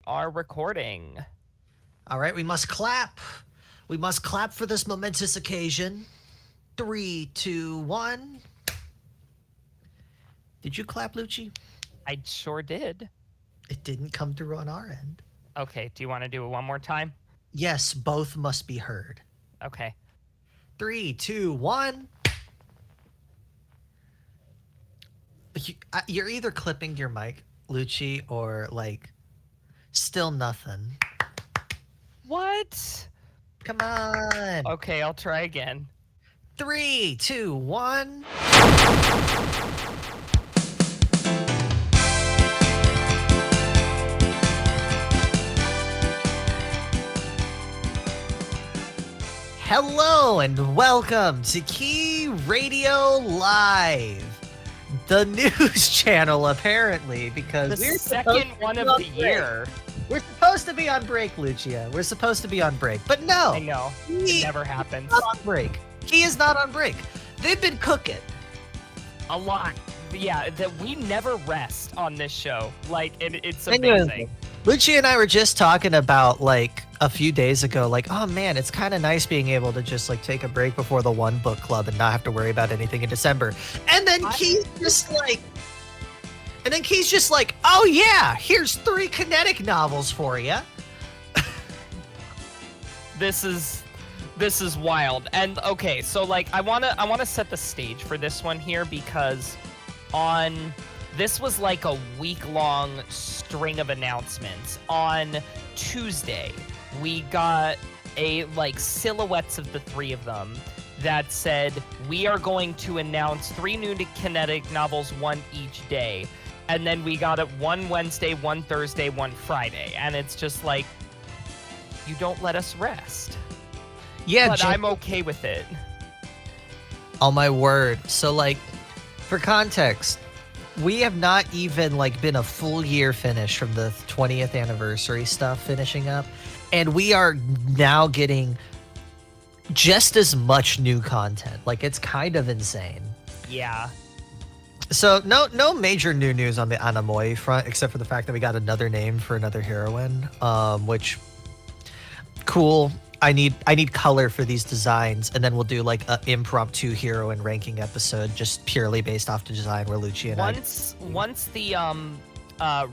are recording. All right, we must clap. We must clap for this momentous occasion. 3, 2, 1. Did you clap, Lucci? I sure did. It didn't come through on our end. Okay, do you want to do it one more time? Yes, both must be heard. Okay. 3, 2, 1. You're either clipping your mic, Lucci, or like still nothing. What? Come on. Okay, I'll try again. 3, 2, 1. Hello and welcome to Key Radio Live, the news channel apparently, because The second one of the year. We're supposed to be on break, Lucia. We're supposed to be on break, but no. I know. It never happens. Not on break. Key is not on break. They've been cooking. A lot. Yeah, that we never rest on this show. Like, it's Genuinely. amazing. Lucci and I were just talking about, like, a few days ago, like, oh man, it's kind of nice being able to just, like, take a break before the one book club and not have to worry about anything in December. And then Key's just like, oh yeah, here's 3 kinetic novels for you. This is wild. And okay, so like I want to set the stage for this one here, because this was like a week-long string of announcements. On Tuesday, we got silhouettes of the 3 of them that said we are going to announce 3 new kinetic novels, 1 each day. And then we got it 1 Wednesday, 1 Thursday, 1 Friday. And it's just like, you don't let us rest. Yeah, but I'm okay with it. Oh my word. So like, for context, we have not even like been a full year finished from the 20th anniversary stuff finishing up. And we are now getting just as much new content. Like, it's kind of insane. Yeah. So no major new news on the Anamoi front, except for the fact that we got another name for another heroine, which cool. I need color for these designs, and then we'll do like an impromptu heroine ranking episode just purely based off the design where Lucci and once the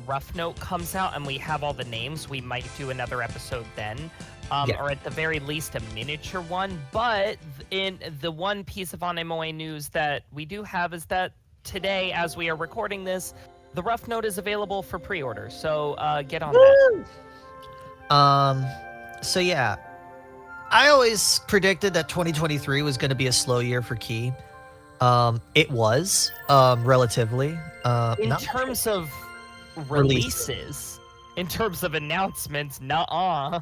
rough note comes out and we have all the names, we might do another episode then. Or at the very least a miniature one. But in the one piece of Anamoi news that we do have is that today, as we are recording this, the rough note is available for pre-order. So get on that. So yeah, I always predicted that 2023 was going to be a slow year for Key. It was, relatively. In terms of releases, in terms of announcements, nuh-uh.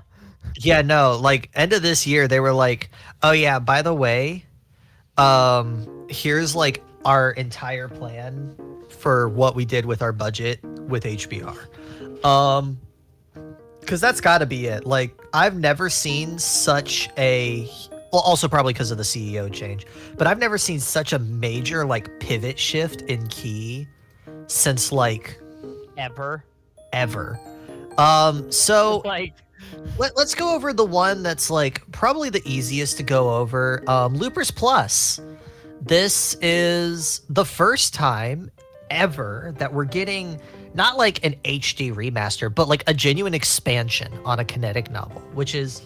Yeah, no, like, end of this year, they were like, oh yeah, by the way, here's like our entire plan for what we did with our budget with HBR. Because that's got to be it. Like, I've never seen such a... Well, also probably because of the CEO change. But I've never seen such a major, like, pivot shift in Key since, like... Ever. So... like... Let's go over the one that's, like, probably the easiest to go over. Loopers Plus. This is the first time ever that we're getting... not like an HD remaster, but like a genuine expansion on a kinetic novel, which is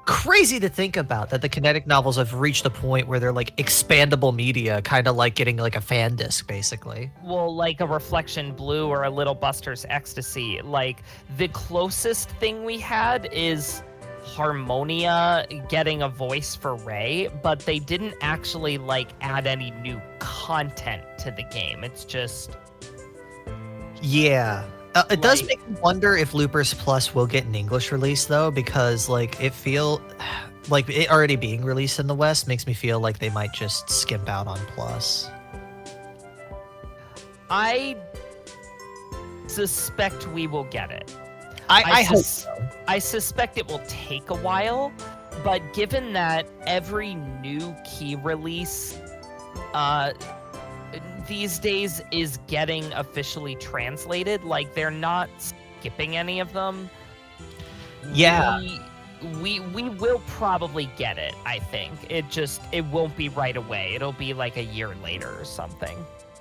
crazy to think about, that the kinetic novels have reached the point where they're like expandable media, kind of like getting like a fan disc, basically. Well, like a Reflection Blue or a Little Buster's Ecstasy. Like, the closest thing we had is Harmonia getting a voice for Ray, but they didn't actually like add any new content to the game. It's just... Yeah. It does make me wonder if Loopers Plus will get an English release, though, because, like, it already being released in the West makes me feel like they might just skimp out on Plus. I suspect we will get it. I hope so. I suspect it will take a while, but given that every new Key release these days is getting officially translated, like, they're not skipping any of them. Yeah. We will probably get it, I think. It won't be right away. It'll be like a year later or something.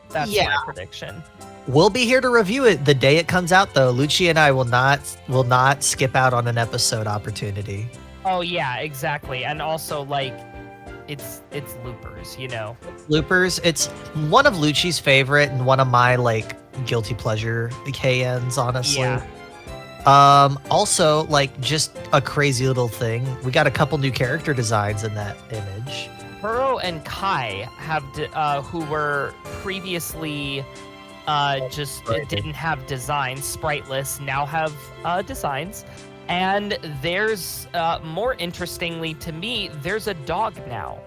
That's my prediction. We'll be here to review it the day it comes out, though. Lucci and I will not skip out on an episode opportunity. Oh yeah, exactly. And also, like, it's Loopers, you know. Loopers. It's one of Lucci's favorite and one of my like guilty pleasure KNs, honestly. Yeah. Also, like, just a crazy little thing. We got a couple new character designs in that image. Huro and Kai have who were previously didn't have designs, spriteless, now have designs. And there's more interestingly to me, there's a dog now.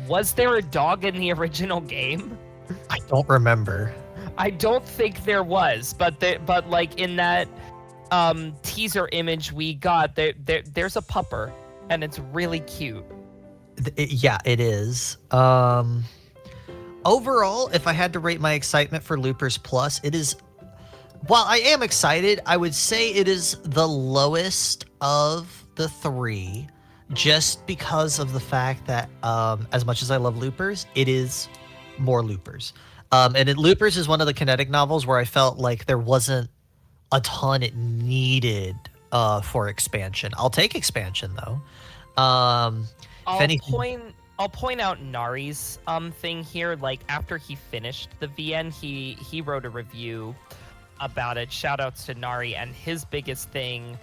Was there a dog in the original game? I don't remember. I don't think there was, but like in that teaser image we got, there's a pupper, and it's really cute. Yeah, it is. Overall, if I had to rate my excitement for Loopers Plus, it is, while I am excited, I would say it is the lowest of the three, just because of the fact that, as much as I love Loopers, it is more Loopers. Loopers is one of the kinetic novels where I felt like there wasn't a ton it needed for expansion. I'll take expansion, though. I'll point out Nari's thing here. Like, after he finished the VN, he wrote a review about it. Shoutouts to Nari, and his biggest thing,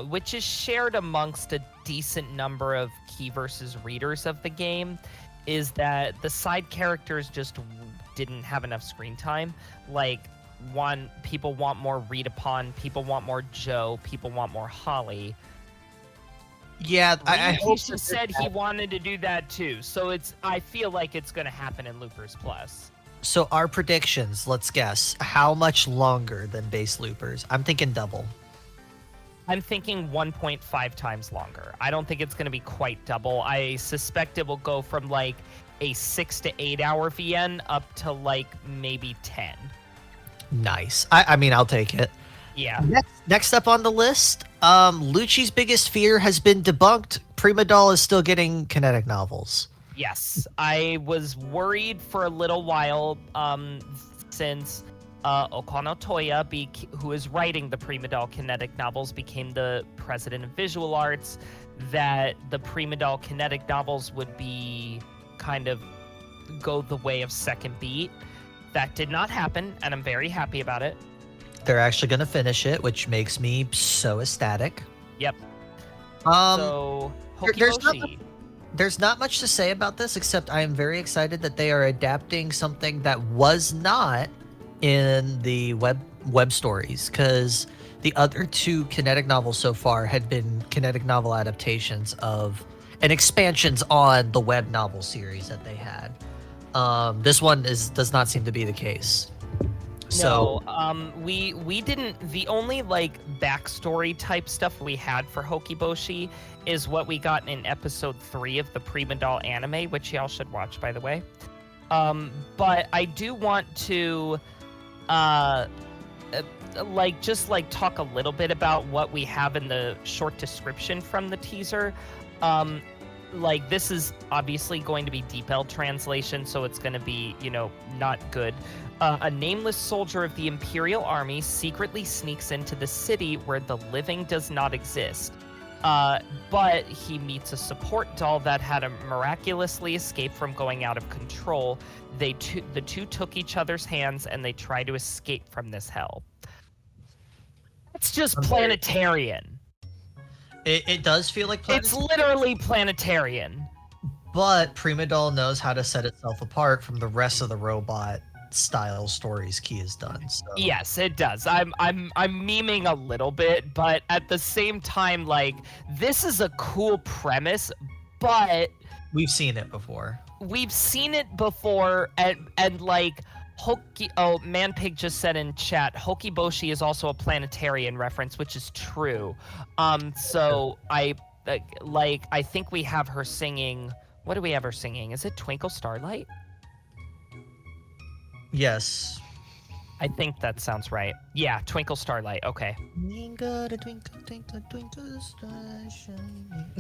which is shared amongst a decent number of key versus readers of the game, is that the side characters just didn't have enough screen time. Like, people want more read upon, people want more Joe, people want more Holly. Yeah, I he just said he wanted to do that too. So I feel like it's going to happen in Loopers Plus. So our predictions, let's guess. How much longer than base Loopers? I'm thinking double. I'm thinking 1.5 times longer. I don't think it's going to be quite double. I suspect it will go from like a 6 to 8 hour VN up to like maybe 10. Nice. I mean, I'll take it. Yeah. Next up on the list, Lucci's biggest fear has been debunked. Prima Doll is still getting kinetic novels. Yes, I was worried for a little while since Okano Toya, who is writing the Prima Doll kinetic novels, became the president of visual arts, that the Prima Doll kinetic novels would be kind of go the way of Second Beat. That did not happen, and I'm very happy about it. They're actually going to finish it, which makes me so ecstatic. Yep. So, Hokiboshi. There's not much to say about this, except I am very excited that they are adapting something that was not in the web stories, because the other two kinetic novels so far had been kinetic novel adaptations of and expansions on the web novel series that they had. This one does not seem to be the case. So, no, we didn't. The only like backstory type stuff we had for Hokiboshi is what we got in episode 3 of the Prima Doll anime, which y'all should watch, by the way. But I do want to, talk a little bit about what we have in the short description from the teaser. This is obviously going to be DeepL translation, so it's going to be, not good. A nameless soldier of the Imperial Army secretly sneaks into the city where the living does not exist. But he meets a support doll that had miraculously escaped from going out of control. The two took each other's hands and they try to escape from this hell. It's just planetarian. It does feel like planetarian. It's literally planetarian. But Prima Doll knows how to set itself apart from the rest of the robot style stories Key has done. So. Yes, it does. I'm memeing a little bit, but at the same time, like, this is a cool premise, but we've seen it before. And like Manpig just said in chat, Hokiboshi is also a planetarian reference, which is true. So I think we have her singing. What do we have her singing? Is it Twinkle Starlight? Yes. I think that sounds right. Yeah, Twinkle Starlight. Okay. Twinkle, twinkle, twinkle, twinkle, star shining.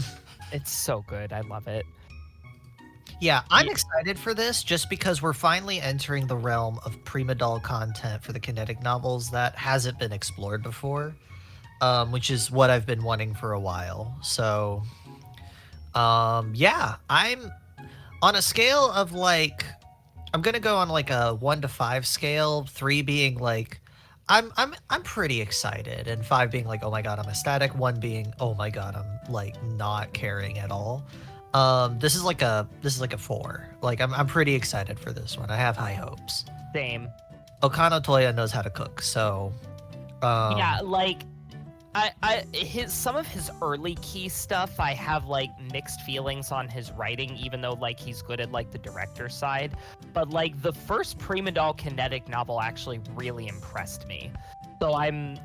It's so good. I love it. Yeah, I'm excited for this just because we're finally entering the realm of Prima doll content for the kinetic novels that hasn't been explored before, which is what I've been wanting for a while. So, yeah, I'm on a scale of like, I'm gonna go on like a 1 to 5 scale, 3 being like, I'm pretty excited, and 5 being like, oh my god, I'm ecstatic. 1 being, oh my god, I'm like not caring at all. This is like a 4. Like I'm pretty excited for this one. I have high hopes. Same. Okano Toya knows how to cook, so Yeah, like some of his early key stuff, I have like mixed feelings on his writing, even though like he's good at like the director side. But like the first Prima Doll kinetic novel actually really impressed me. So I'm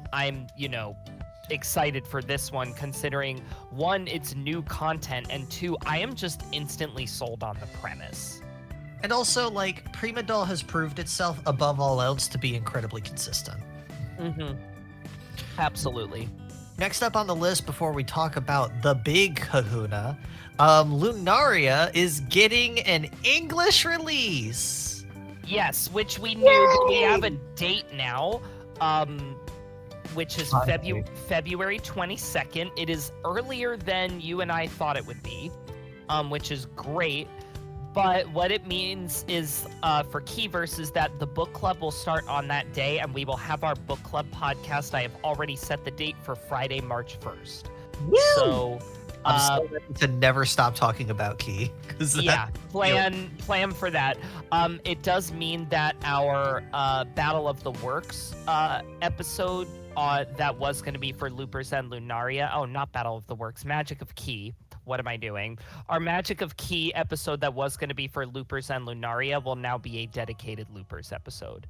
excited for this one, considering 1, it's new content, and 2, I am just instantly sold on the premise. and also like Prima doll has proved itself above all else to be incredibly consistent. Mm-hmm. Absolutely. Next up on the list before we talk about the big kahuna, Lunaria is getting an English release. Yes, which we knew, but we have a date now, which is February 22nd. It is earlier than you and I thought it would be, which is great. But what it means is, for Keyverse, is that the book club will start on that day, and we will have our book club podcast. I have already set the date for Friday, March 1st. Woo! So, I'm so ready to never stop talking about Key. Yeah, plan for that. It does mean that our Battle of the Works episode that was going to be for Loopers and Lunaria. Oh, not Battle of the Works, Magic of Key. What am I doing? Our Magic of Key episode that was going to be for Loopers and Lunaria will now be a dedicated Loopers episode.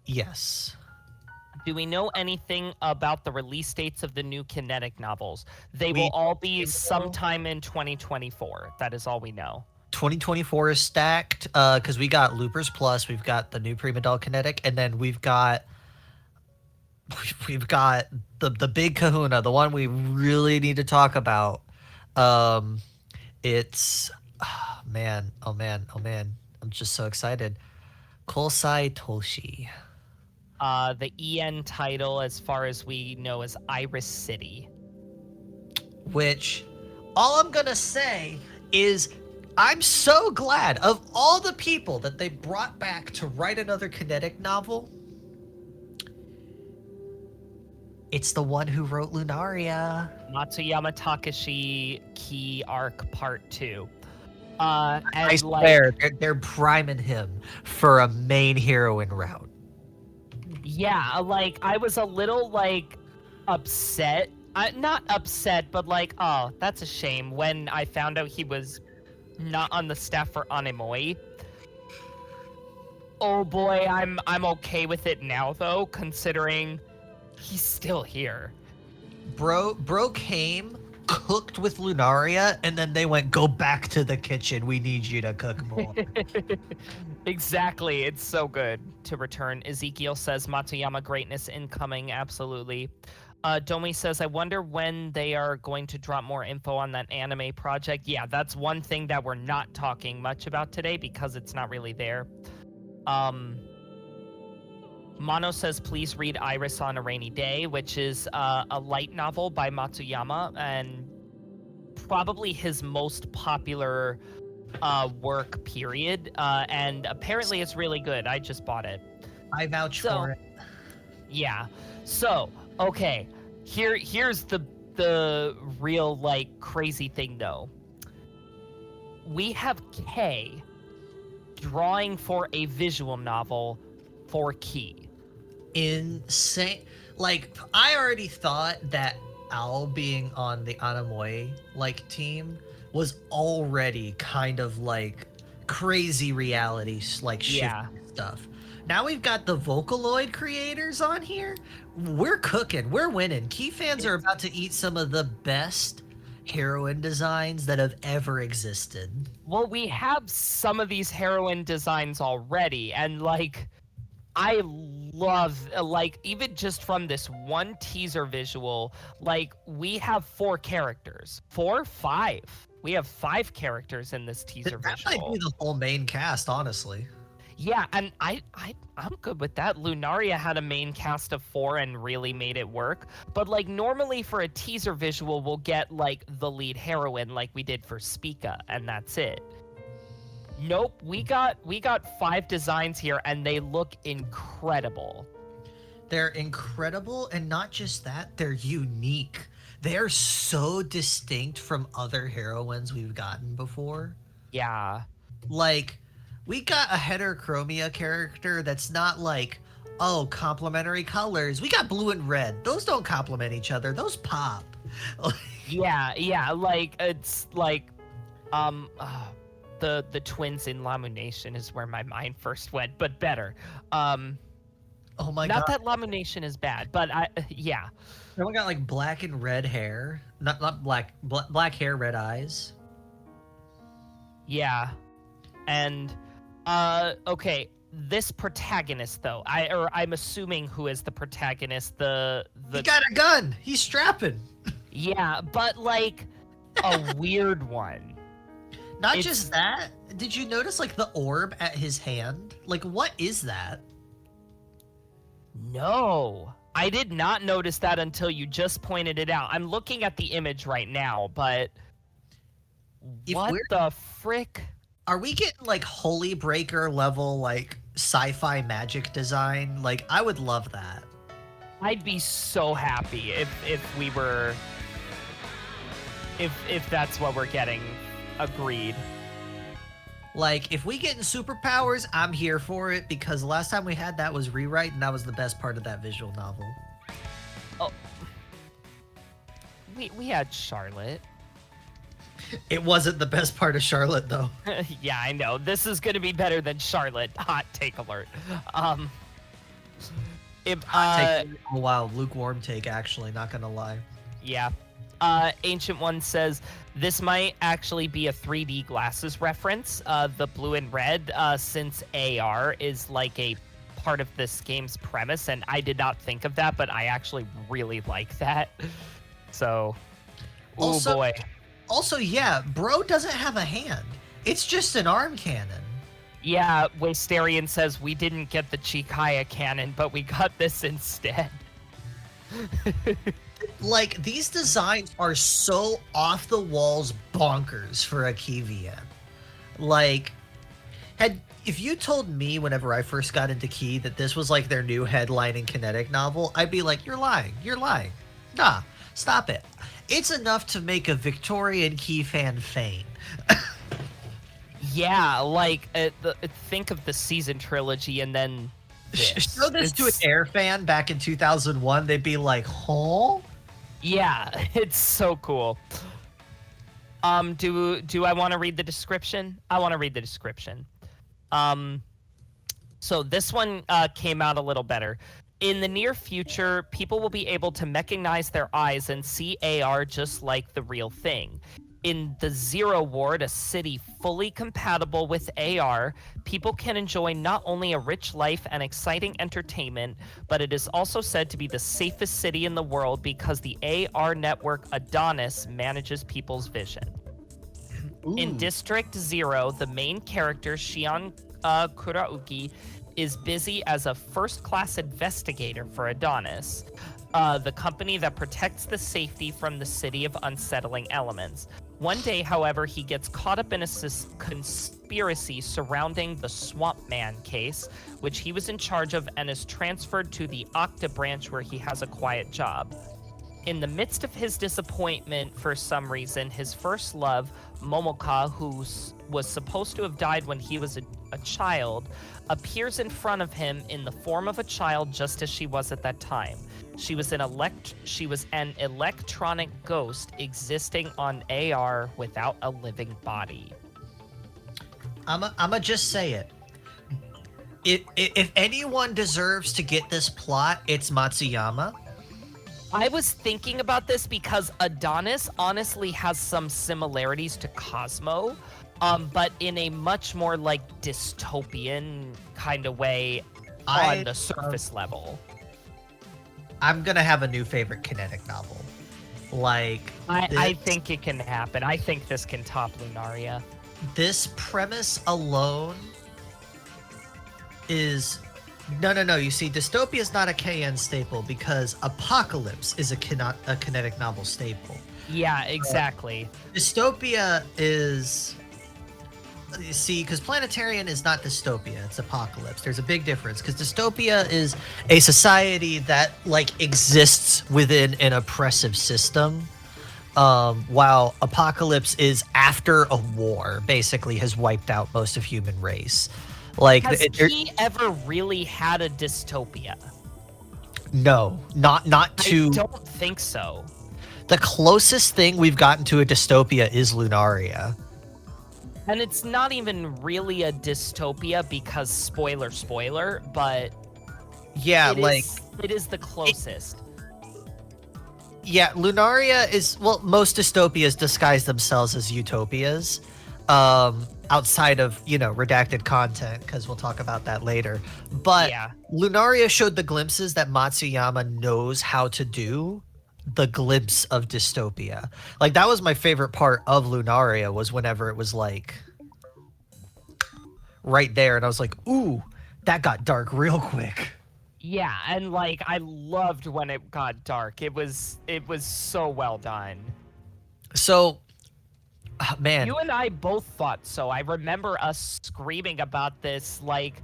Yes. Do we know anything about the release dates of the new kinetic novels? They will all be sometime in 2024. That is all we know. 2024 is stacked because we got Loopers Plus, we've got the new Prima Doll Kinetic, and then we've got the big kahuna, the one we really need to talk about. It's man. I'm just so excited. Kousai Toshi. The EN title, as far as we know, is Iris City. Which, all I'm gonna say is, I'm so glad of all the people that they brought back to write another kinetic novel. It's the one who wrote Lunaria. Matsuyama Takashi Key Arc Part 2. I swear, they're priming him for a main heroine route. Yeah, like, I was a little, like, upset. Not upset, but like, oh, that's a shame when I found out he was not on the staff for Anemoi. Oh boy, I'm okay with it now, though, considering he's still here. Bro came, cooked with Lunaria, and then they went, go back to the kitchen. We need you to cook more. Exactly. It's so good to return. Ezekiel says Matsuyama greatness incoming. Absolutely. Domi says, I wonder when they are going to drop more info on that anime project. Yeah, that's one thing that we're not talking much about today because it's not really there. Mono says, please read Iris on a Rainy Day, which is a light novel by Matsuyama and probably his most popular work, period. And apparently it's really good. I just bought it. I vouch for it. Yeah. So, okay. Here's the real, like, crazy thing, though. We have Kay drawing for a visual novel for Key. Insane. Like, I already thought that Al being on the Anemoi, like, team was already kind of, like, crazy reality, like, stuff. Now we've got the Vocaloid creators on here. We're cooking. We're winning. Key fans are about to eat some of the best heroine designs that have ever existed. Well, we have some of these heroine designs already, and, like, I love, like, even just from this one teaser visual, like, we have 4 characters. 4? 5. We have 5 characters in this teaser That might visual. be the whole main cast, honestly. Yeah, and I'm good with that. Lunaria had a main cast of 4 and really made it work. But like normally for a teaser visual, we'll get like the lead heroine like we did for Spica, and that's it. Nope, we got 5 designs here and they look incredible. They're incredible, and not just that, they're unique. They're so distinct from other heroines we've gotten before. Yeah. Like, we got a heterochromia character that's not like, oh, complementary colors. We got blue and red. Those don't complement each other. Those pop. Yeah, like it's like the twins in Lamination is where my mind first went, but better. Oh my Not god. that Lamination is bad, but yeah. Someone got like black and red hair. Not black hair, red eyes. Yeah. And okay, this protagonist though. I'm assuming who is the protagonist, He got a gun. He's strapping. Yeah, but like a weird one. Not just that. Did you notice like the orb at his hand? Like, what is that? No. I did not notice that until you just pointed it out. I'm looking at the image right now, but what the frick? Are we getting like Holy Breaker level like sci-fi magic design? Like, I would love that. I'd be so happy if we were if that's what we're getting. Agreed. Like, if we get in superpowers, I'm here for it, because the last time we had that was Rewrite, and that was the best part of that visual novel. Oh. We had Charlotte. It wasn't the best part of Charlotte, though. Yeah, I know. This is going to be better than Charlotte. Hot take alert. Take a while, lukewarm take, actually, not gonna lie. Yeah. Ancient One says, this might actually be a 3D glasses reference, the blue and red, since AR is like a part of this game's premise, and I did not think of that, but I actually really like that. So, oh boy. Also, yeah, bro doesn't have a hand. It's just an arm cannon. Yeah, Wasterian says, we didn't get the Chikaya cannon, but we got this instead. Like, these designs are so off the walls bonkers for a Keyvian. Like, if you told me whenever I first got into Key that this was like their new headlining kinetic novel, I'd be like, you're lying. Nah, stop it. It's enough to make a Victorian Key fan faint. Yeah, like, think of the season trilogy and then this. Show this to an Air fan back in 2001, they'd be like, huh? Yeah, it's so cool. Do I want to read the description? I want to read the description. So this one came out a little better. In the near future, people will be able to mechanize their eyes and see AR just like the real thing. In the Zero Ward, a city fully compatible with AR, people can enjoy not only a rich life and exciting entertainment, but it is also said to be the safest city in the world because the AR network Adonis manages people's vision. Ooh. In District Zero, the main character, Shion Kurauki, is busy as a first-class investigator for Adonis, the company that protects the safety from the city of unsettling elements. One day, however, he gets caught up in a conspiracy surrounding the Swamp Man case, which he was in charge of, and is transferred to the Octa branch where he has a quiet job. In the midst of his disappointment, for some reason, his first love, Momoka, who was supposed to have died when he was a child, appears in front of him in the form of a child just as she was at that time. She was an electronic ghost existing on AR without a living body. I'ma just say it. If anyone deserves to get this plot, it's Matsuyama. I was thinking about this because Adonis honestly has some similarities to Cosmo, but in a much more like dystopian kind of way on the surface level. I'm gonna have a new favorite kinetic novel. Like I think it can happen. I think this can top Lunaria. This premise alone is no. You see, dystopia is not a KN staple because apocalypse is a kinetic novel staple. Yeah, exactly. Dystopia is, you see, because Planetarian is not dystopia, it's apocalypse. There's a big difference because dystopia is a society that like exists within an oppressive system, while apocalypse is after a war, basically has wiped out most of human race. Like, has he ever really had a dystopia? No, not to. I don't think so. The closest thing we've gotten to a dystopia is Lunaria. And it's not even really a dystopia because spoiler, but yeah, it is the closest. Yeah, Lunaria is, well, most dystopias disguise themselves as utopias, outside of, redacted content, because we'll talk about that later. But yeah. Lunaria showed the glimpses that Matsuyama knows how to do, the glimpse of dystopia. Like, that was my favorite part of Lunaria, was whenever it was like right there, and I was like, ooh, that got dark real quick. Yeah, and like I loved when it got dark. It was so well done. So, man, you and I both thought so. I remember us screaming about this like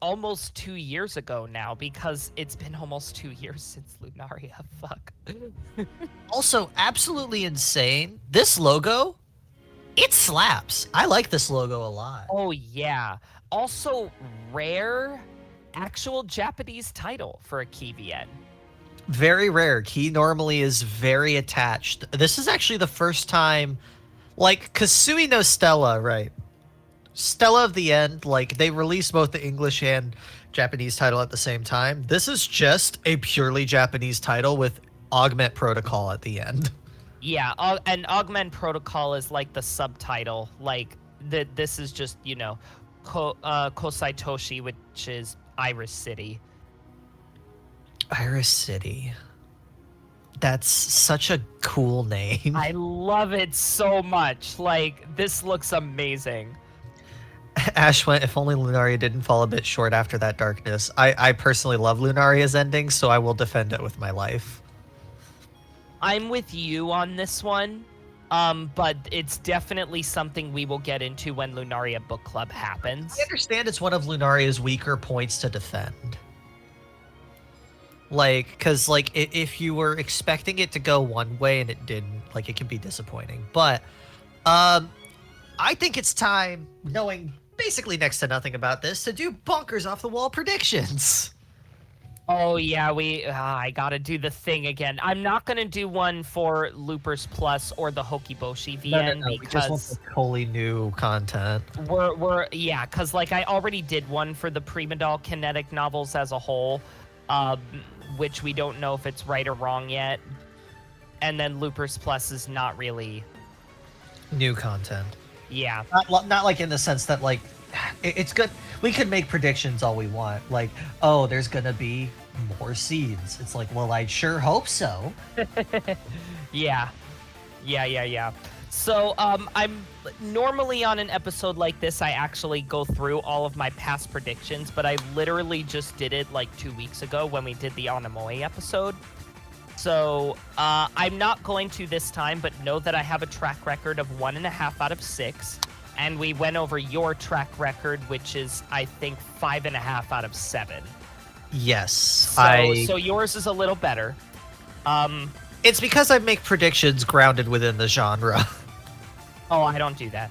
almost 2 years ago now, because it's been almost 2 years since Lunaria. Fuck. Also, absolutely insane. This logo, it slaps. I like this logo a lot. Oh yeah. Also, rare actual Japanese title for a KVN. Very rare. Key normally is very attached. This is actually the first time, like, Kousai no Stella, right? Stella of the End, like, they released both the English and Japanese title at the same time. This is just a purely Japanese title with Augment Protocol at the end. Yeah, and Augment Protocol is like the subtitle. Like, this is just, Kousai Toshi, which is Iris City. Iris City. That's such a cool name. I love it so much. Like, this looks amazing. Ash went, if only Lunaria didn't fall a bit short after that darkness. I personally love Lunaria's ending, so I will defend it with my life. I'm with you on this one, but it's definitely something we will get into when Lunaria Book Club happens. I understand it's one of Lunaria's weaker points to defend. Like, because, like, if you were expecting it to go one way and it didn't, like, it can be disappointing. But, I think it's time, knowing basically next to nothing about this, to do bonkers off the wall predictions. Oh yeah, I gotta do the thing again. I'm not gonna do one for Loopers Plus or the Hokiboshi VN because we just want the totally new content. Yeah, because like I already did one for the Prima Doll kinetic novels as a whole, which we don't know if it's right or wrong yet. And then Loopers Plus is not really new content. Yeah, not like in the sense that like it's good. We could make predictions all we want. Like, oh, there's gonna be more seeds. It's like, well, I sure hope so. Yeah. So, I'm normally on an episode like this, I actually go through all of my past predictions, but I literally just did it like 2 weeks ago when we did the Anamoe episode. So, I'm not going to this time, but know that I have a track record of 1.5 out of 6. And we went over your track record, which is, I think, 5.5 out of 7. Yes. So yours is a little better. It's because I make predictions grounded within the genre. Oh, I don't do that.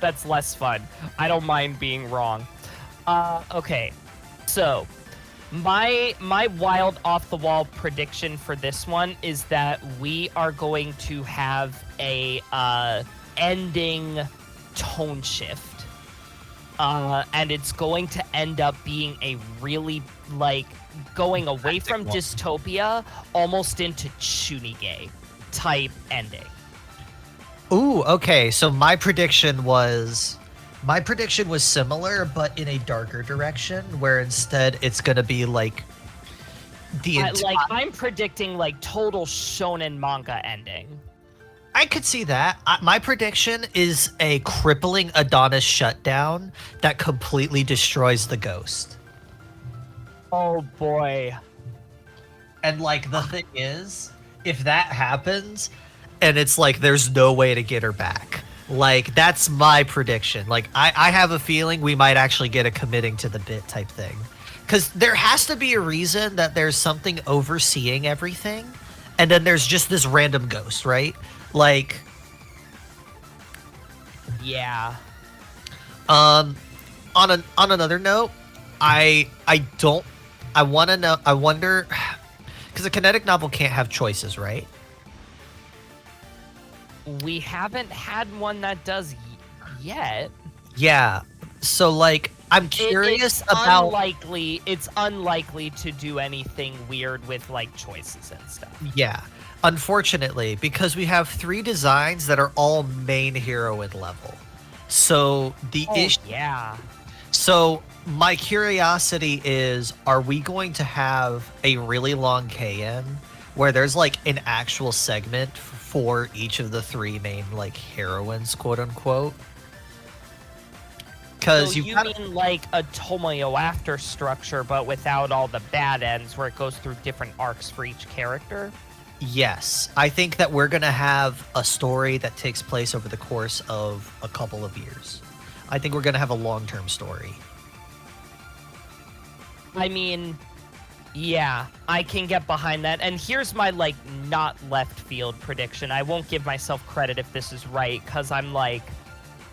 That's less fun. I don't mind being wrong. Okay. So, my wild off-the-wall prediction for this one is that we are going to have a ending tone shift, and it's going to end up being a really, like, going away from dystopia almost into Chunige type ending. Ooh, okay, so my prediction was My prediction was similar, but in a darker direction, where instead it's gonna be like the Like I'm predicting like total shonen manga ending. I could see that. My prediction is a crippling Adonis shutdown that completely destroys the ghost. Oh boy. And like the thing is, if that happens, and it's like there's no way to get her back. Like that's my prediction. Like I have a feeling we might actually get a committing to the bit type thing. Because there has to be a reason that there's something overseeing everything, and then there's just this random ghost, right? Like, yeah. On another note, I want to know. I wonder, because a kinetic novel can't have choices, right? We haven't had one that does yet. Yeah. So like, I'm curious about. It's unlikely to do anything weird with like choices and stuff. Yeah. Unfortunately, because we have 3 designs that are all main heroine level. So the issue. Yeah. So my curiosity is, are we going to have a really long KN where there's like an actual segment for each of the 3 main like heroines, quote unquote? Because so you mean like a Tomoyo after structure, but without all the bad ends, where it goes through different arcs for each character? Yes, I think that we're gonna have a story that takes place over the course of a couple of years. I think we're gonna have a long-term story. I mean, yeah, I can get behind that. And here's my like not left field prediction. I won't give myself credit if this is right, because I'm like,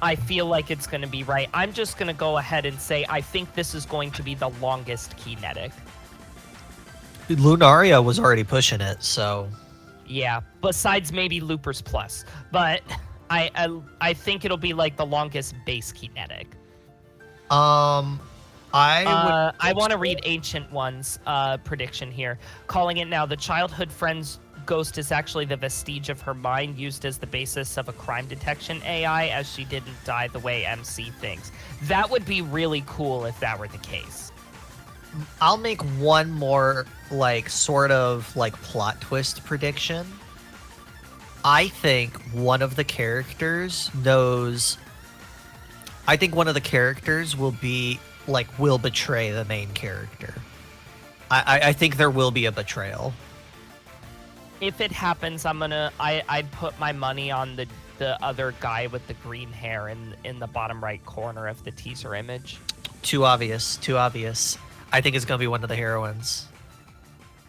I feel like it's going to be right. I'm just going to go ahead and say I think this is going to be the longest kinetic. LUNARiA was already pushing it, so... Yeah, besides maybe Loopers Plus. But I think it'll be like the longest base kinetic. I want to read Ancient One's prediction here. Calling it now, the childhood friend's ghost is actually the vestige of her mind used as the basis of a crime detection AI, as she didn't die the way MC thinks. That would be really cool if that were the case. I'll make one more, like, sort of, like, plot twist prediction. I think one of the characters knows... I think one of the characters will be, like, will betray the main character. I think there will be a betrayal. If it happens, I'd put my money on the other guy with the green hair in the bottom right corner of the teaser image. Too obvious. I think it's gonna be one of the heroines.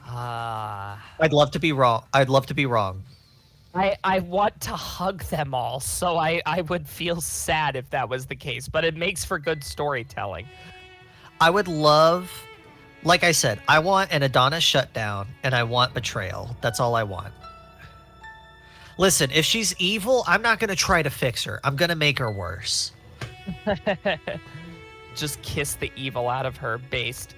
I'd love to be wrong. I want to hug them all, so I would feel sad if that was the case, but it makes for good storytelling. I would love, like I said, I want an Adonis shutdown, and I want betrayal. That's all I want. Listen, if she's evil, I'm not gonna try to fix her. I'm gonna make her worse. Just kiss the evil out of her, based.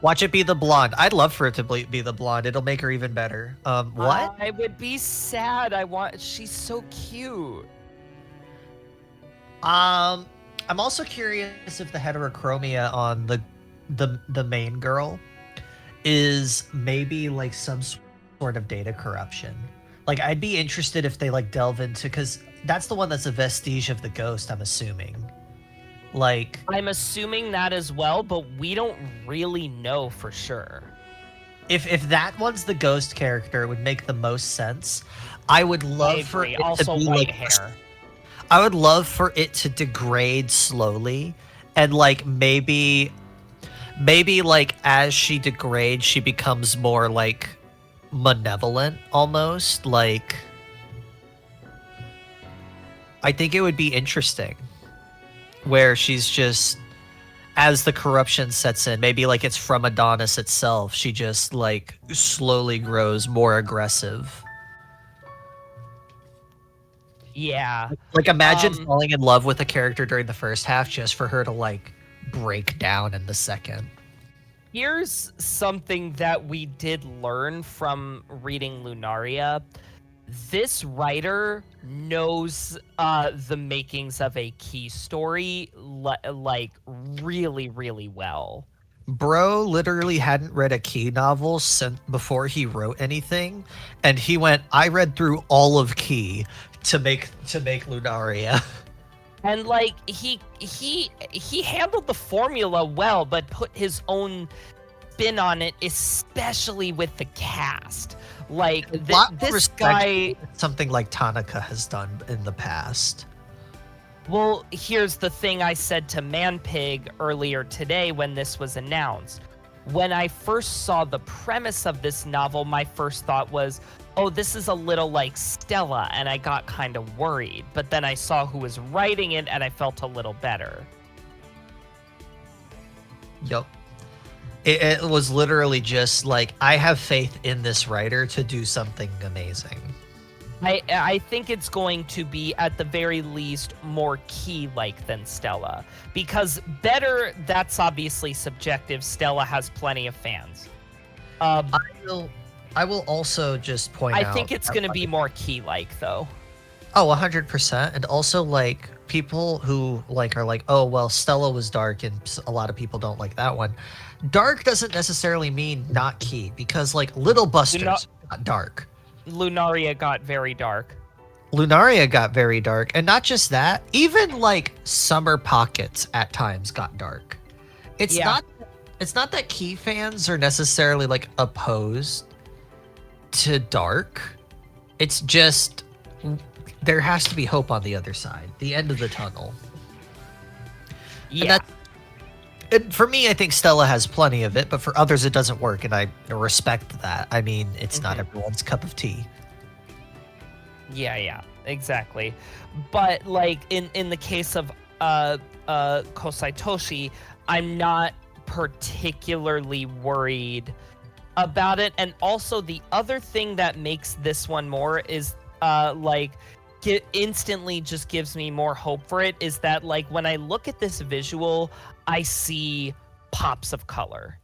Watch it be the blonde. I'd love for it to be the blonde. It'll make her even better. What? I would be sad. She's so cute. I'm also curious if the heterochromia on the main girl is maybe like some sort of data corruption. Like, I'd be interested if they like delve into, because that's the one that's a vestige of the ghost, I'm assuming. Like, I'm assuming that as well, but we don't really know for sure. If that one's the ghost character, it would make the most sense. I would love for it also to be white like hair. I would love for it to degrade slowly, and like maybe like as she degrades, she becomes more like malevolent almost. Like, I think it would be interesting where she's just, as the corruption sets in, maybe like it's from Adonis itself, she just like slowly grows more aggressive. Yeah. Like, imagine falling in love with a character during the first half just for her to like break down in the second. Here's something that we did learn from reading LUNARiA. this writer knows the makings of a key story like really, really well. Bro literally hadn't read a Key novel since before he wrote anything, and he went, I read through all of Key to make Lunaria. And like he handled the formula well, but put his own spin on it, especially with the cast. Like this guy, something like Tanaka has done in the past. Well, here's the thing I said to Manpig earlier today when this was announced. When I first saw the premise of this novel, my first thought was, oh, this is a little like Stella, and I got kind of worried. But then I saw who was writing it, and I felt a little better. Yup. It was literally just like, I have faith in this writer to do something amazing. I think it's going to be, at the very least, more Key-like than Stella. Because better, that's obviously subjective. Stella has plenty of fans. I will also just point out... I think it's going to be more Key-like, though. Oh, 100%. And also, like, people who, like, are like, oh, well, Stella was dark, and a lot of people don't like that one. Dark doesn't necessarily mean not Key, because, like, Little Buster's not dark. LUNARiA got very dark. LUNARiA got very dark, and not just that, even like Summer Pockets at times got dark. It's not that Key fans are necessarily like opposed to dark. It's just there has to be hope on the other side, the end of the tunnel. Yeah. And for me, I think Stella has plenty of it, but for others, it doesn't work, and I respect that. I mean, it's not everyone's cup of tea. Yeah, exactly. But like in the case of Kousai Toshi, I'm not particularly worried about it. And also the other thing that makes this one more is instantly just gives me more hope for it is that like when I look at this visual, I see pops of color.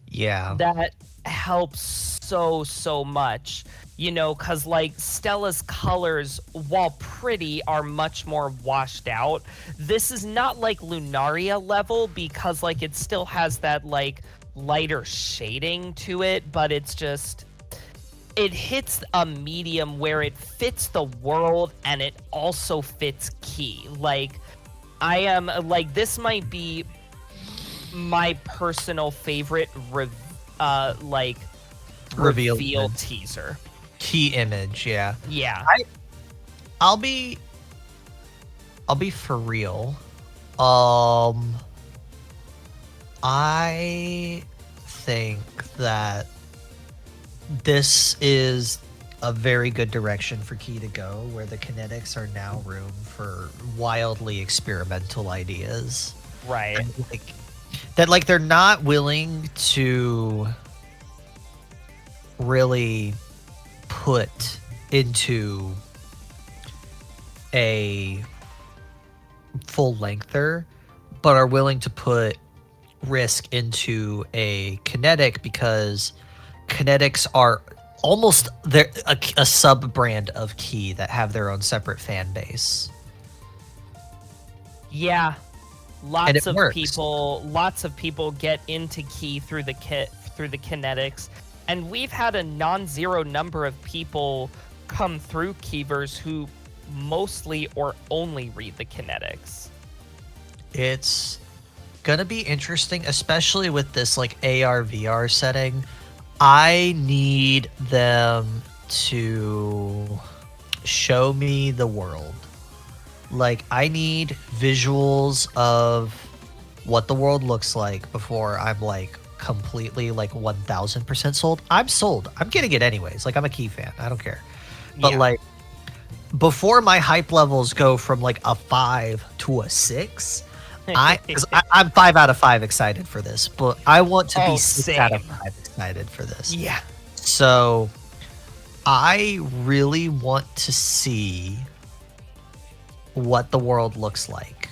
Yeah. That helps so much, you know, because like Stella's colors, while pretty, are much more washed out. This is not like LUNARiA level because like it still has that like lighter shading to it, but it's just, it hits a medium where it fits the world and it also fits Key. Like, I am like, this might be my personal favorite reveal teaser. Key image, yeah. Yeah. I'll be for real. I think that this is a very good direction for Key to go, where the kinetics are now room for wildly experimental ideas. Right. And like they're not willing to really put into a full lengther, but are willing to put risk into a kinetic because kinetics are almost a sub brand of Key that have their own separate fan base. Yeah, lots of people get into Key through the kinetics, and we've had a non-zero number of people come through Keyverse who mostly or only read the kinetics. It's gonna be interesting, especially with this like AR VR setting. I need them to show me the world. Like, I need visuals of what the world looks like before I'm like completely like 1000% sold. I'm sold. I'm getting it anyways. Like, I'm a Key fan. I don't care. But like, before my hype levels go from like a 5 to a 6, I'm 5 out of 5 excited for this, but I want to be 6 out of 5 excited for this. Yeah. So I really want to see what the world looks like.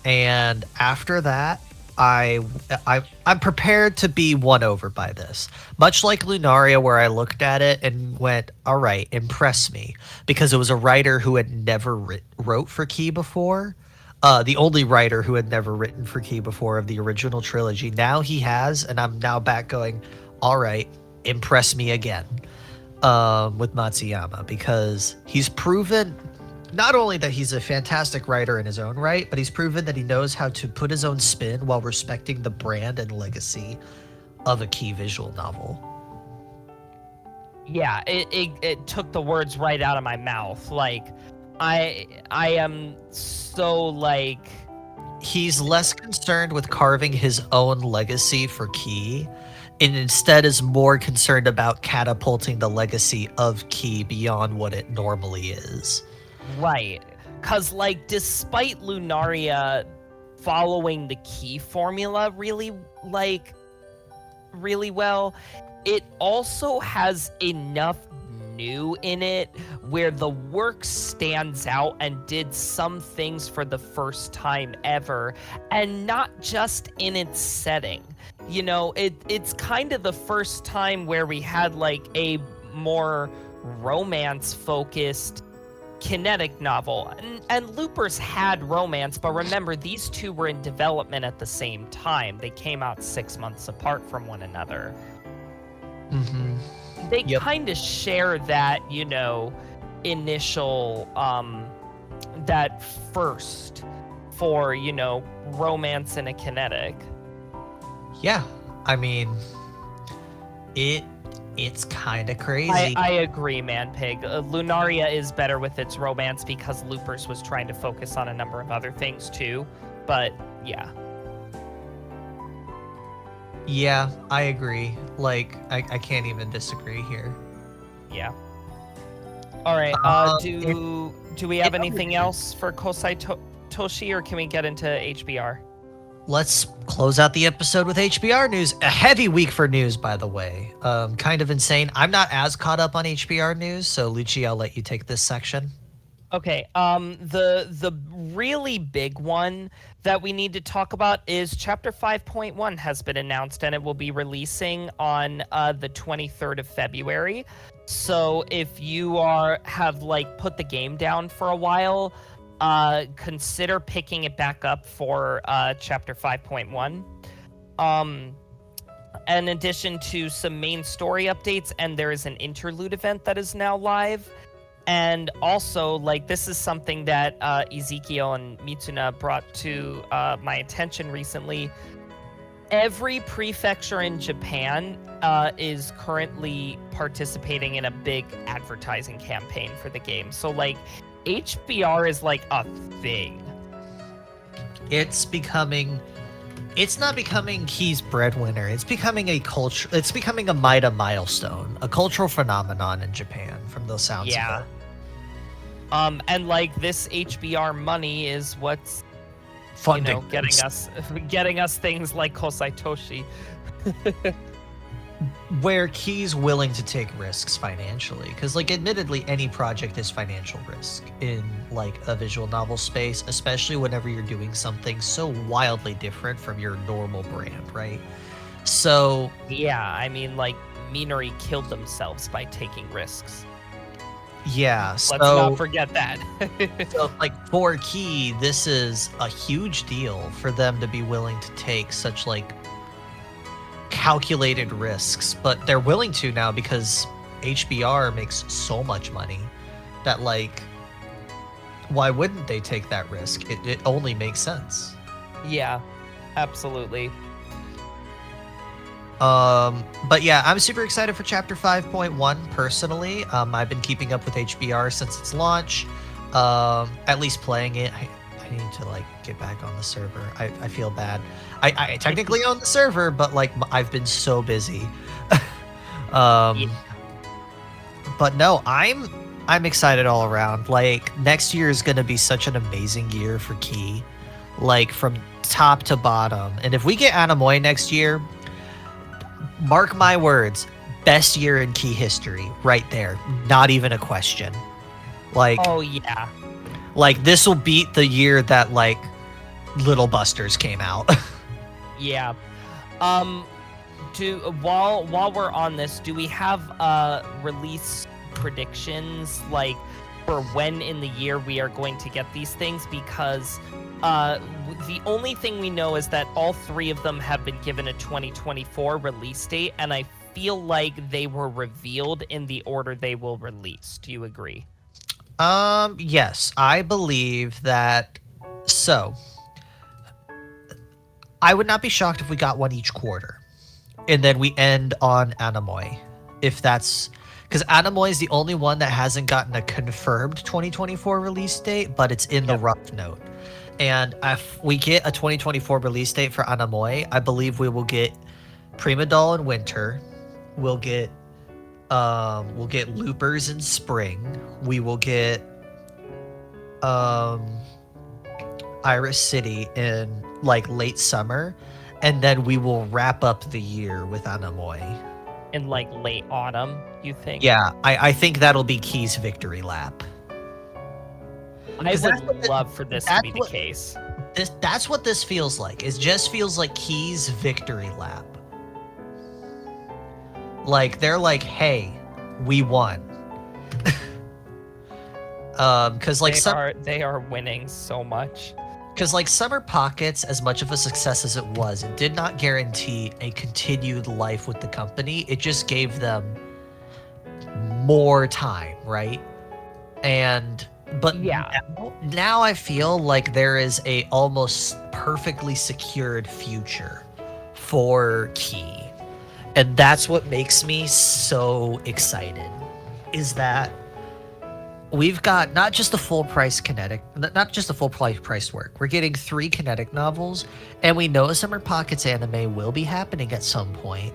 And after that, I'm prepared to be won over by this. Much like Lunaria, where I looked at it and went, "All right, impress me," because it was a writer who had never wrote for Key before. The only writer who had never written for Key before of the original trilogy. Now he has, and I'm now back going, "All right, impress me again." With Matsuyama, because he's proven not only that he's a fantastic writer in his own right, but he's proven that he knows how to put his own spin while respecting the brand and legacy of a Key visual novel. Yeah, it took the words right out of my mouth. Like, I am so like... He's less concerned with carving his own legacy for Key, and instead is more concerned about catapulting the legacy of Key beyond what it normally is. Right. Because, like, despite Lunaria following the Key formula really well, it also has enough new in it where the work stands out and did some things for the first time ever, and not just in its setting. You know, it's kind of the first time where we had like a more romance-focused kinetic novel. And Loopers had romance, but remember, these two were in development at the same time. They came out 6 months apart from one another. Mm-hmm. They kind of share that, you know, initial, that first for, you know, romance in a kinetic. Yeah, I mean, it's kind of crazy. I agree, Man Pig. Lunaria is better with its romance because Loopers was trying to focus on a number of other things too. But yeah. Yeah, I agree. Like, I can't even disagree here. Yeah. All right. Do we have anything else for Kousai Toshi, or can we get into HBR? Let's close out the episode with HBR news. A heavy week for news, by the way. Kind of insane. I'm not as caught up on HBR news, so Lucci, I'll let you take this section. Okay. The really big one that we need to talk about is Chapter 5.1 has been announced, and it will be releasing on the 23rd of February. So if you have like put the game down for a while, consider picking it back up for Chapter 5.1. In addition to some main story updates, and there is an interlude event that is now live. And also, like, this is something that Ezekiel and Mitsuna brought to my attention recently. Every prefecture in Japan is currently participating in a big advertising campaign for the game. So, like, HBR is like a thing. It's not becoming Key's breadwinner. It's becoming a culture. It's becoming a Maida milestone, a cultural phenomenon in Japan. From those sounds. Yeah. And like this HBR money is what's funding, you know, getting us things like Kousai Toshi. Where Key's willing to take risks financially, because like admittedly any project is financial risk in like a visual novel space, especially whenever you're doing something so wildly different from your normal brand, right? So yeah, I mean, like Minori killed themselves by taking risks. Yeah, let's not forget that. So like for Key, this is a huge deal for them to be willing to take such like calculated risks, but they're willing to now because HBR makes so much money that like why wouldn't they take that risk? It only makes sense. Yeah, absolutely. But yeah, I'm super excited for Chapter 5.1 personally. I've been keeping up with HBR since its launch, at least playing it. I need to like get back on the server. I feel bad. I technically own the server, but like I've been so busy. Yeah. But no, I'm excited all around. Like next year is gonna be such an amazing year for Key, like from top to bottom. And if we get Anomoi next year, mark my words, best year in Key history, right there. Not even a question. Like, oh yeah. Like this will beat the year that like Little Busters came out. Yeah. Um, while we're on this, do we have release predictions like for when in the year we are going to get these things? Because the only thing we know is that all three of them have been given a 2024 release date, and I feel like they were revealed in the order they will release. Do you agree? Yes, I believe that. So, I would not be shocked if we got one each quarter, and then we end on Anemoy, if that's because Anemoy is the only one that hasn't gotten a confirmed 2024 release date, but it's in the rough note. And if we get a 2024 release date for Anemoy, I believe we will get Prima Doll in winter. We'll get loopers in spring. We will get Iris City in like late summer, and then we will wrap up the year with Anemoy in like late autumn, you think? Yeah, I think that'll be Key's victory lap. I would love for this to be the case. That's what this feels like. It just feels like Key's victory lap. Like they're like, "Hey, we won." Because like they are winning so much. Because like Summer Pockets, as much of a success as it was, it did not guarantee a continued life with the company. It just gave them more time, right? But yeah, now I feel like there is a almost perfectly secured future for Key. And that's what makes me so excited, is that we've got not just the full price work. We're getting 3 kinetic novels, and we know Summer Pockets anime will be happening at some point.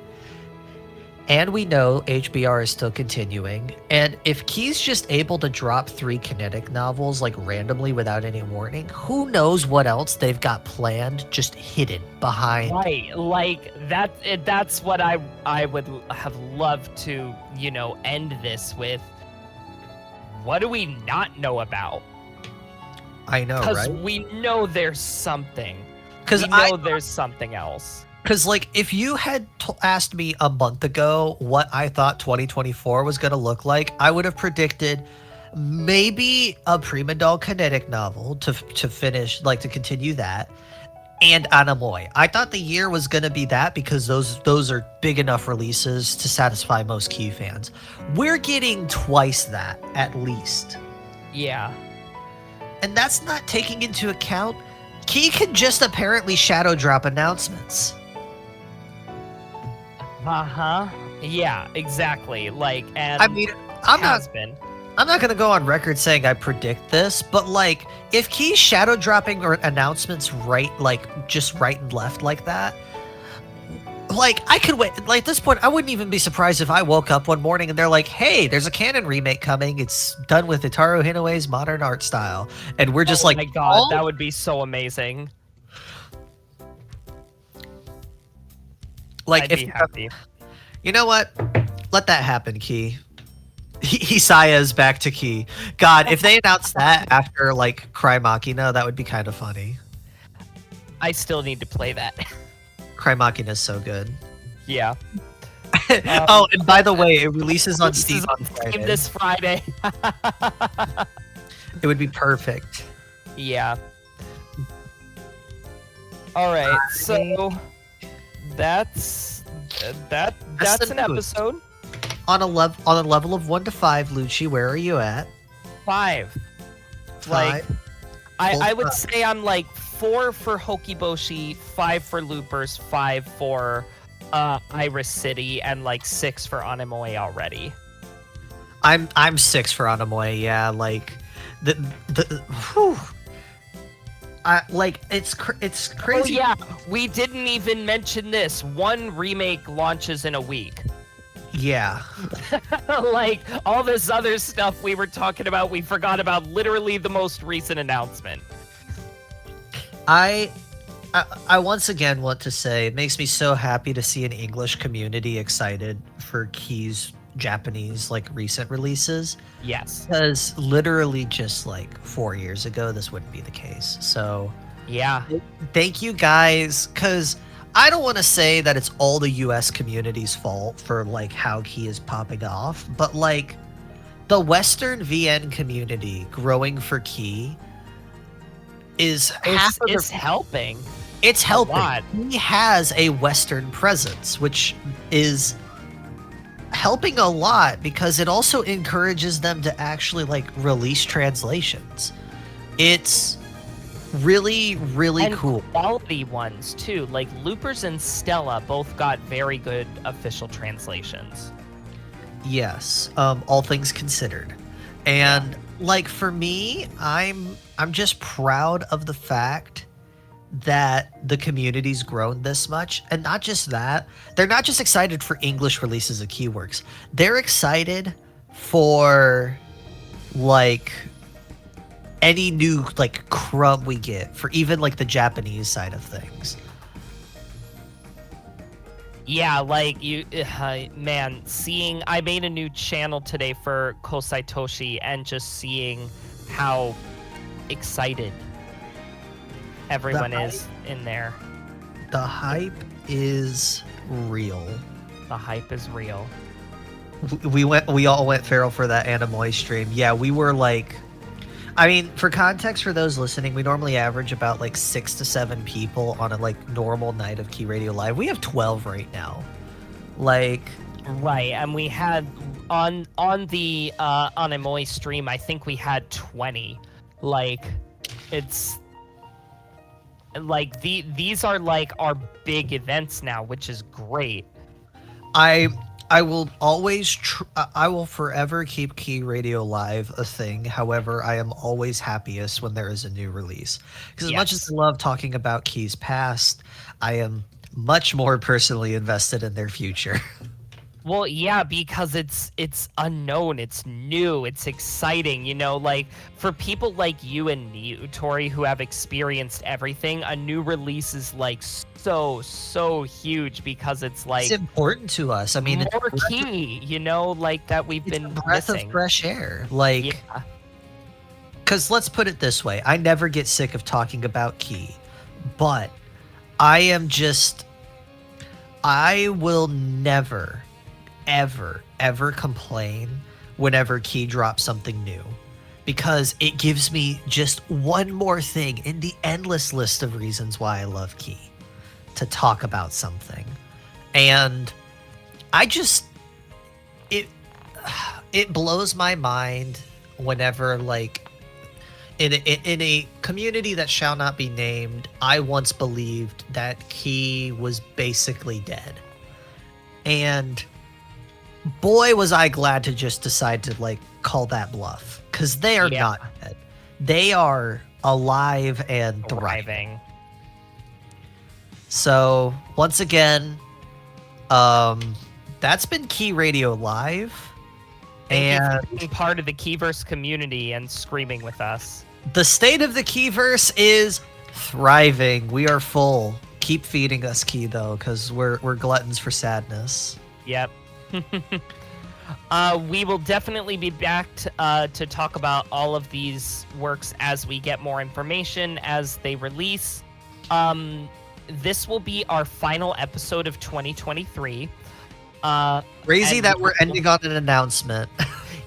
And we know HBR is still continuing. And if Key's just able to drop 3 kinetic novels like randomly without any warning, who knows what else they've got planned just hidden behind. Right, like that's what I would have loved to, end this with. What do we not know about? I know, right? Because we know there's something. Because I know there's something else. Because, like, if you had asked me a month ago what I thought 2024 was going to look like, I would have predicted maybe a Prima Doll kinetic novel to finish, like, to continue that, and Anemoy. I thought the year was going to be that because those are big enough releases to satisfy most Key fans. We're getting twice that, at least. Yeah. And that's not taking into account Key can just apparently shadow drop announcements. Yeah, exactly. Like, and I mean, I'm not gonna go on record saying I predict this, but like, if Key's shadow dropping or announcements just right and left like that, like I could wait. Like at this point, I wouldn't even be surprised if I woke up one morning and they're like, "Hey, there's a canon remake coming. It's done with Itaru Hinoue's modern art style," and we're just like, "Oh my god, that would be so amazing!" Like, I'd be happy. You know what? Let that happen, Key. Hisaya's back to Key. God, if they announced that after like Cry Machina, that would be kind of funny. I still need to play that. Cry Machina is so good. Yeah. Oh, and by the way, it releases on Steam on Friday. This Friday. It would be perfect. Yeah. All right, so that's an episode. On a level of 1 to 5, Lucci, where are you at? 5. Like, I would say I'm like 4 for Hokiboshi, 5 for Loopers, 5 for Iris City, and like 6 for Anemoy already. I'm 6 for Anemoy. Yeah, like whew. Like it's crazy. Oh yeah, we didn't even mention this. 1 remake launches in a week. Yeah. Like all this other stuff we were talking about, we forgot about literally the most recent announcement. I once again want to say it makes me so happy to see an English community excited for Key's Japanese like recent releases. Yes. Because literally just like 4 years ago this wouldn't be the case. So yeah. Thank you guys, because I don't want to say that it's all the US community's fault for like how Key is popping off, but like the Western VN community growing for Key is half of It's helping. it's helping. lot. He has a Western presence, which is helping a lot because it also encourages them to actually like release translations. It's really, really And cool. quality ones too. Like Loopers and Stella both got very good official translations. Yes, all things considered. And like for me, I'm just proud of the fact that the community's grown this much. And not just that, they're not just excited for English releases of Keyworks. They're excited for like any new like crumb we get for even like the Japanese side of things. Yeah, like man, seeing I made a new channel today for Kousai Toshi and just seeing how excited everyone is in there. The hype is real. The hype is real. We all went feral for that Animoy stream. Yeah, we were like, I mean, for context for those listening, we normally average about like 6 to 7 people on a like normal night of Key Radio Live. We have 12 right now. Like, Right, and we had on the Animoy stream, I think we had 20. Like, it's like these are like our big events now, which is great. I will always I will forever keep Key Radio Live a thing. However, I am always happiest when there is a new release. Because as much as I love talking about Key's past, I am much more personally invested in their future. Well, yeah, because it's unknown, it's new, it's exciting, you know, like for people like you and me, Uttori, who have experienced everything, a new release is like so huge because it's like It's important to us. I mean, more it's Key, you know, like that we've been a breath missing. of fresh air. Like, Yeah. because let's put it this way, I never get sick of talking about Key, but I will never ever complain whenever Key drops something new, because it gives me just one more thing in the endless list of reasons why I love Key to talk about something. And I just it blows my mind whenever like in a community that shall not be named, I once believed that Key was basically dead. And boy, was I glad to just decide to like call that bluff, because they are not dead. They are alive and thriving. So once again, that's been Key Radio Live. Thank And you for being part of the Keyverse community and screaming with us. the state of the Keyverse is thriving. We are full. Keep feeding us Key though, because we're gluttons for sadness. Yep. We will definitely be back to talk about all of these works as we get more information, as they release. This will be our final episode of 2023. Crazy that we're ending on an announcement.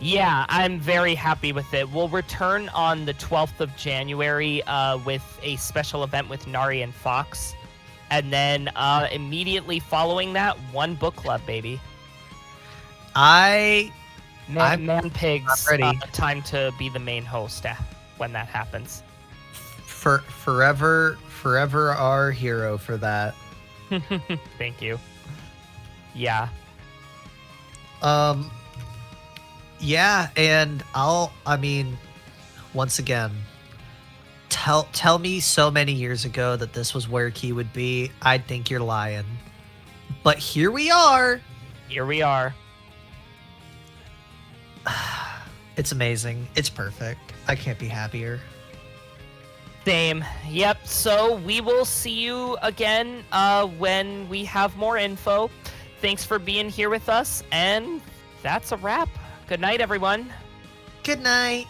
Yeah, I'm very happy with it. We'll return on the 12th of January with a special event with Nari and Fox. And then immediately following that, one book club, baby. I'm Man Pigs, ready. time to be the main host when that happens. forever our hero for that. Thank you. Yeah. Yeah, and once again, tell me so many years ago that this was where Key would be, I'd think you're lying. But here we are. Here we are. It's amazing. It's perfect. I can't be happier. Same. Yep. So we will see you again when we have more info. Thanks for being here with us, and that's a wrap. Good night, everyone. Good night.